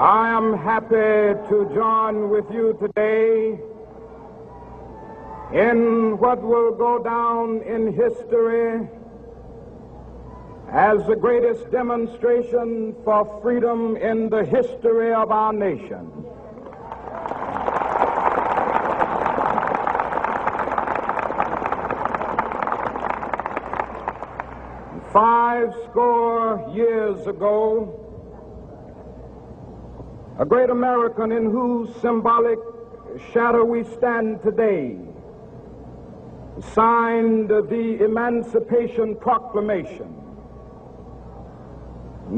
I am happy to join with you today in what will go down in history as the greatest demonstration for freedom in the history of our nation. Five score years ago, a great American in whose symbolic shadow we stand today signed the Emancipation Proclamation.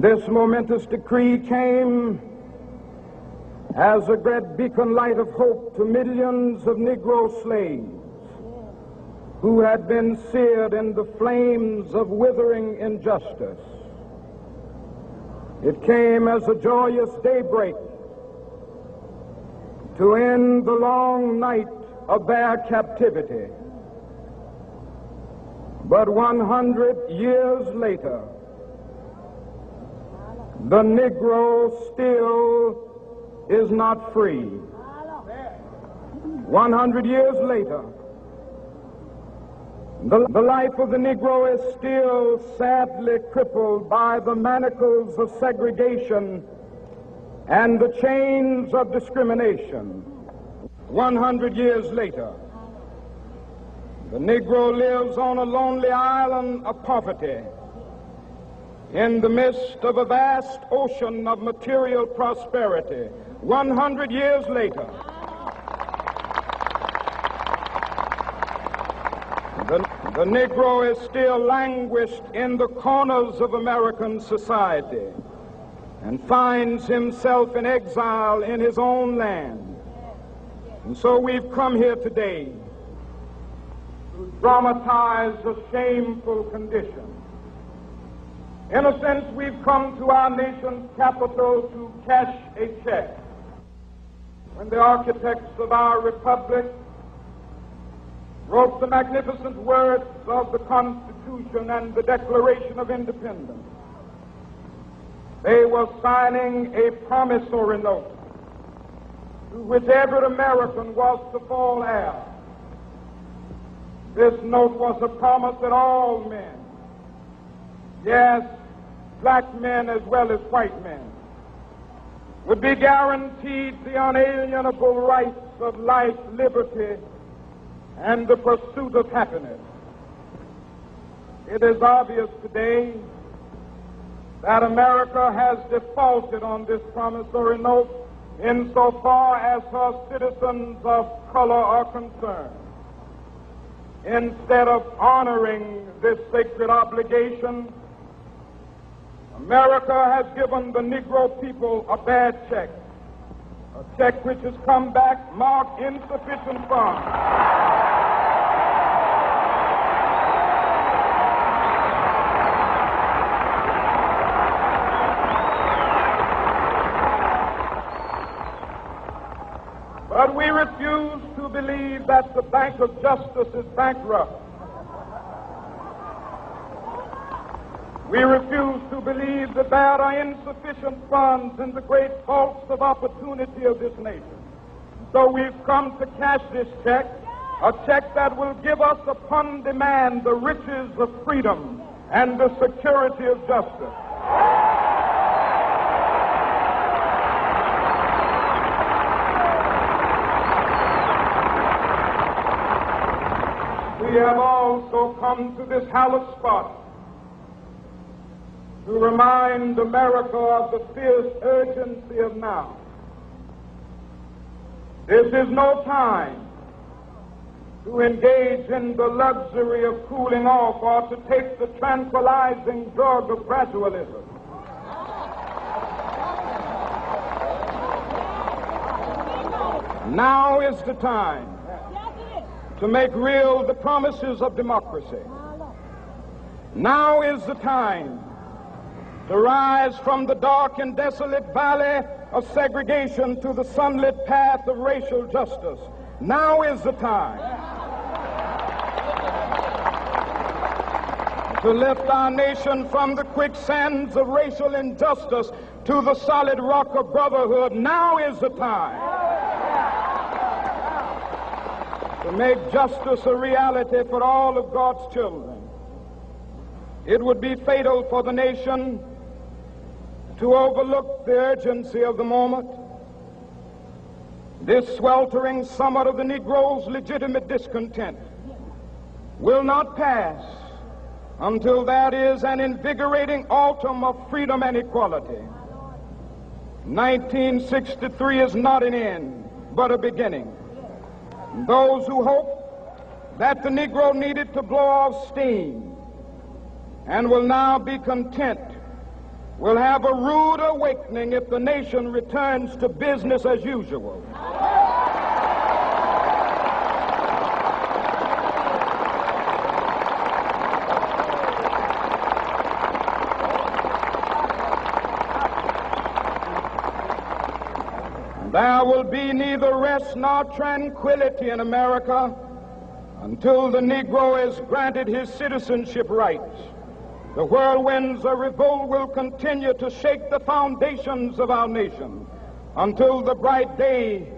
This momentous decree came as a great beacon light of hope to millions of Negro slaves who had been seared in the flames of withering injustice. It came as a joyous daybreak to end the long night of their captivity. But 100 years later, the Negro still is not free. 100 years later, the life of the Negro is still sadly crippled by the manacles of segregation and the chains of discrimination. 100 years later, the Negro lives on a lonely island of poverty in the midst of a vast ocean of material prosperity. 100 years later, the Negro is still languished in the corners of American society and finds himself in exile in his own land. And so we've come here today to dramatize a shameful condition. In a sense, we've come to our nation's capital to cash a check. When the architects of our republic wrote the magnificent words of the Constitution and the Declaration of Independence, they were signing a promissory note to which every American was to fall heir. This note was a promise that all men, yes, black men as well as white men, would be guaranteed the unalienable rights of life, liberty, and the pursuit of happiness. It is obvious today that America has defaulted on this promissory note insofar as her citizens of color are concerned. Instead of honoring this sacred obligation, America has given the Negro people a bad check, a check which has come back marked insufficient funds. But we refuse to believe that the Bank of Justice is bankrupt. We refuse to believe that there are insufficient funds in the great vaults of opportunity of this nation. So we've come to cash this check, a check that will give us upon demand the riches of freedom and the security of justice. We have also come to this hallowed spot to remind America of the fierce urgency of now. This is no time to engage in the luxury of cooling off or to take the tranquilizing drug of gradualism. Now is the time to make real the promises of democracy. Now is the time to rise from the dark and desolate valley of segregation to the sunlit path of racial justice. Now is the time to lift our nation from the quicksands of racial injustice to the solid rock of brotherhood. Now is the time to make justice a reality for all of God's children. It would be fatal for the nation to overlook the urgency of the moment. This sweltering summit of the Negro's legitimate discontent will not pass until there is an invigorating autumn of freedom and equality. 1963 is not an end, but a beginning. Those who hope that the Negro needed to blow off steam and will now be content will have a rude awakening if the nation returns to business as usual. There will be neither rest nor tranquility in America until the Negro is granted his citizenship rights. The whirlwinds of revolt will continue to shake the foundations of our nation until the bright day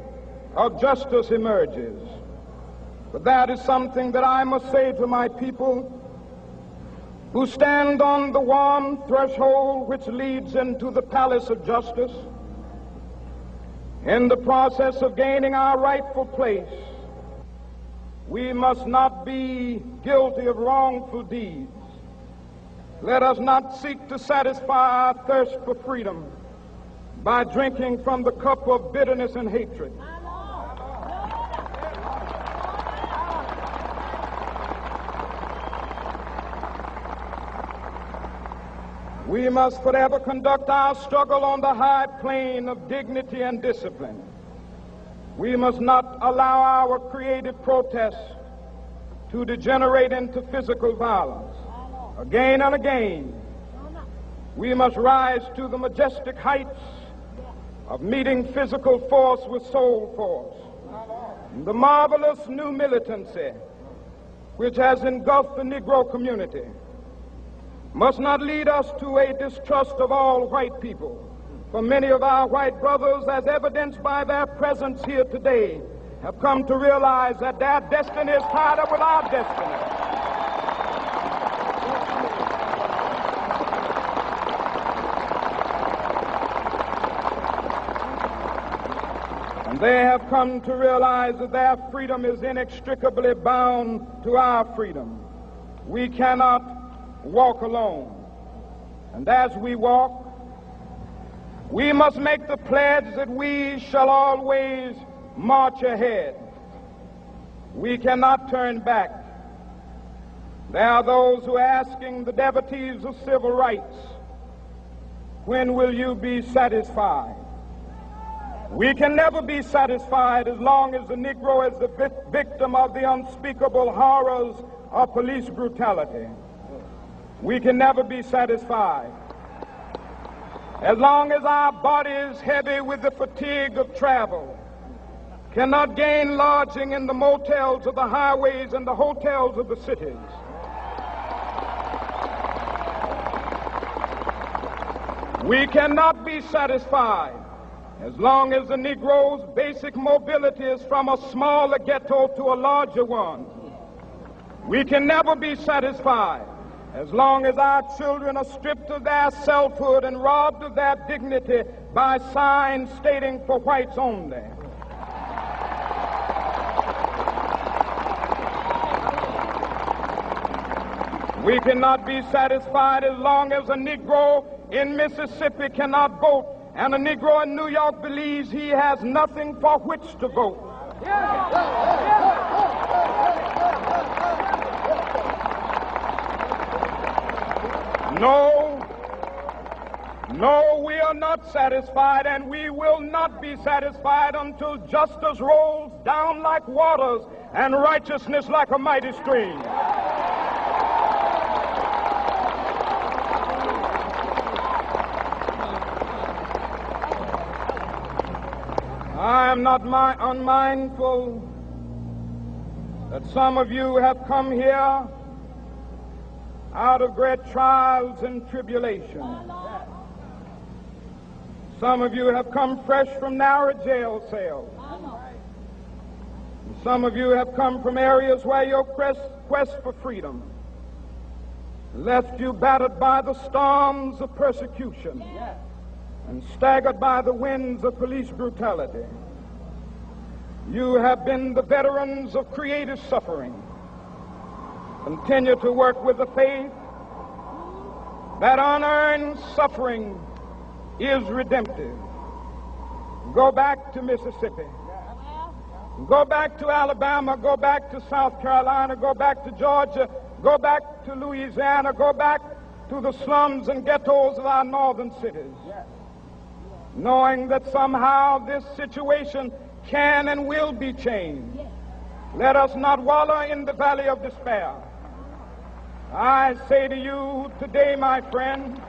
of justice emerges. But that is something that I must say to my people who stand on the warm threshold which leads into the palace of justice. In the process of gaining our rightful place, we must not be guilty of wrongful deeds. Let us not seek to satisfy our thirst for freedom by drinking from the cup of bitterness and hatred. We must forever conduct our struggle on the high plane of dignity and discipline. We must not allow our creative protests to degenerate into physical violence. Again and again, we must rise to the majestic heights of meeting physical force with soul force. The marvelous new militancy which has engulfed the Negro community must not lead us to a distrust of all white people. For many of our white brothers, as evidenced by their presence here today, have come to realize that their destiny is tied up with our destiny. And they have come to realize that their freedom is inextricably bound to our freedom. We cannot walk alone. And as we walk, we must make the pledge that we shall always march ahead. We cannot turn back. There are those who are asking the devotees of civil rights, when will you be satisfied? We can never be satisfied as long as the Negro is the victim of the unspeakable horrors of police brutality. We can never be satisfied as long as our bodies, heavy with the fatigue of travel, cannot gain lodging in the motels of the highways and the hotels of the cities. We cannot be satisfied as long as the Negro's basic mobility is from a smaller ghetto to a larger one. We can never be satisfied as long as our children are stripped of their selfhood and robbed of their dignity by signs stating for whites only. We cannot be satisfied as long as a Negro in Mississippi cannot vote and a Negro in New York believes he has nothing for which to vote. No, we are not satisfied, and we will not be satisfied until justice rolls down like waters and righteousness like a mighty stream. I am not unmindful that some of you have come here out of great trials and tribulations. Some of you have come fresh from narrow jail cells. Some of you have come from areas where your quest for freedom left you battered by the storms of persecution and staggered by the winds of police brutality. You have been the veterans of creative suffering. Continue to work with the faith that unearned suffering is redemptive. Go back to Mississippi. Go back to Alabama. Go back to South Carolina. Go back to Georgia. Go back to Louisiana. Go back to the slums and ghettos of our northern cities. Knowing that somehow this situation can and will be changed. Let us not wallow in the valley of despair. I say to you today, my friend,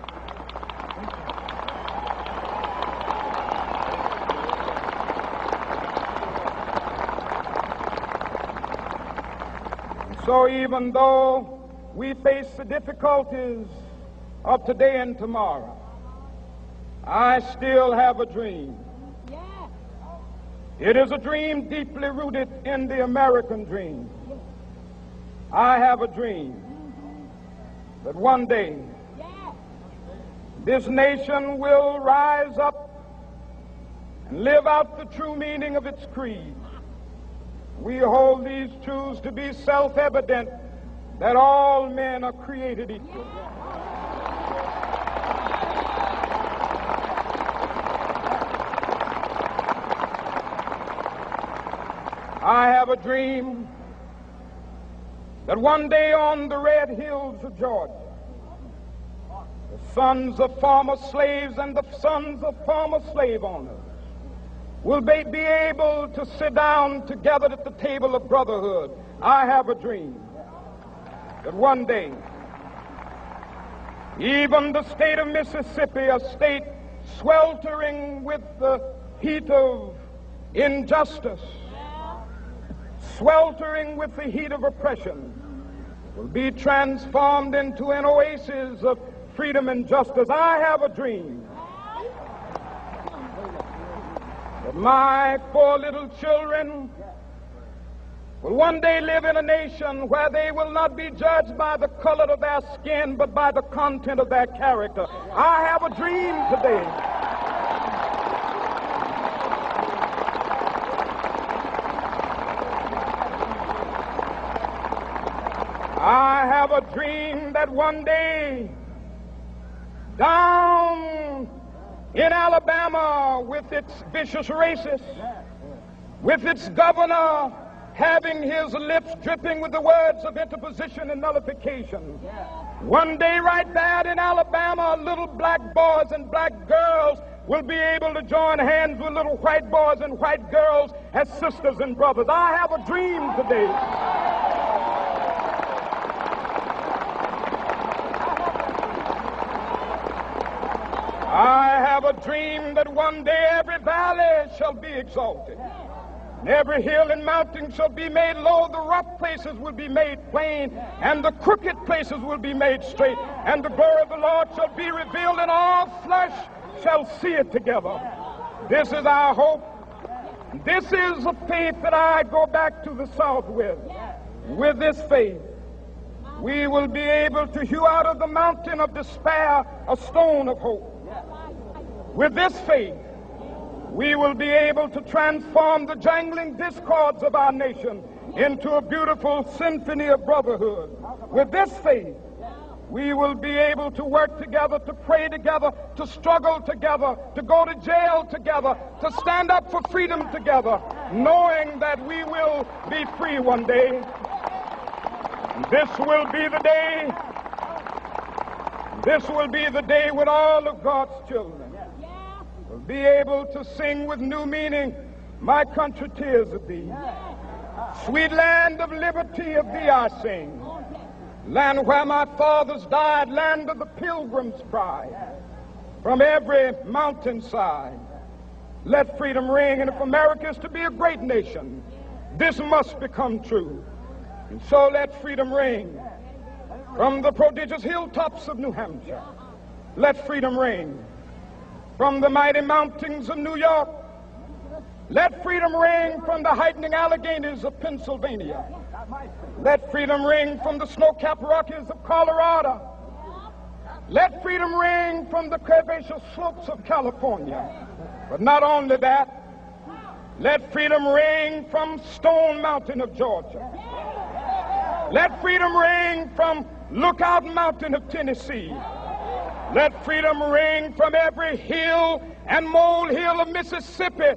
so even though we face the difficulties of today and tomorrow, I still have a dream. It is a dream deeply rooted in the American dream. I have a dream that one day this nation will rise up and live out the true meaning of its creed. We hold these truths to be self-evident, that all men are created equal. I have a dream that one day on the red hills of Georgia, the sons of former slaves and the sons of former slave owners will be able to sit down together at the table of brotherhood. I have a dream that one day, even the state of Mississippi, a state sweltering with the heat of injustice, sweltering with the heat of oppression, will be transformed into an oasis of freedom and justice. I have a dream that my 4 little children will one day live in a nation where they will not be judged by the color of their skin, but by the content of their character. I have a dream today. I have a dream that one day down in Alabama, with its vicious racists, with its governor having his lips dripping with the words of interposition and nullification, one day right there in Alabama, little black boys and black girls will be able to join hands with little white boys and white girls as sisters and brothers. I have a dream today. I have a dream that one day every valley shall be exalted, and every hill and mountain shall be made low, the rough places will be made plain, and the crooked places will be made straight, and the glory of the Lord shall be revealed, and all flesh shall see it together. This is our hope. This is a faith that I go back to the South with. With this faith, we will be able to hew out of the mountain of despair a stone of hope. With this faith, we will be able to transform the jangling discords of our nation into a beautiful symphony of brotherhood. With this faith, we will be able to work together, to pray together, to struggle together, to go to jail together, to stand up for freedom together, knowing that we will be free one day. This will be the day. This will be the day when all of God's children will be able to sing with new meaning, my country, tears of thee. Sweet land of liberty, of thee I sing. Land where my fathers died, land of the pilgrim's pride. From every mountainside, let freedom ring. And if America is to be a great nation, this must become true. And so let freedom ring. From the prodigious hilltops of New Hampshire, let freedom ring. From the mighty mountains of New York, let freedom ring. From the heightening Alleghenies of Pennsylvania, let freedom ring. From the snow-capped Rockies of Colorado, let freedom ring. From the curvaceous slopes of California. But not only that, let freedom ring from Stone Mountain of Georgia. Let freedom ring from Lookout Mountain of Tennessee. Let freedom ring from every hill and molehill of Mississippi,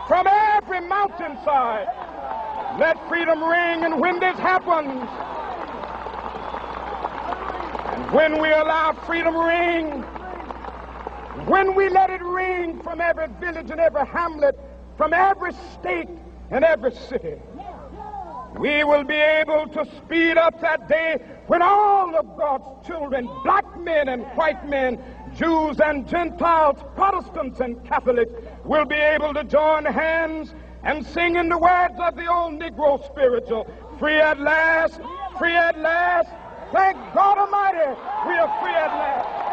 from every mountainside. Let freedom ring. And when this happens, and when we allow freedom ring, when we let it ring from every village and every hamlet, from every state and every city, we will be able to speed up that day when all of God's children, black men and white men, Jews and Gentiles, Protestants and Catholics, will be able to join hands and sing in the words of the old Negro spiritual, free at last, free at last. Thank God Almighty, we are free at last.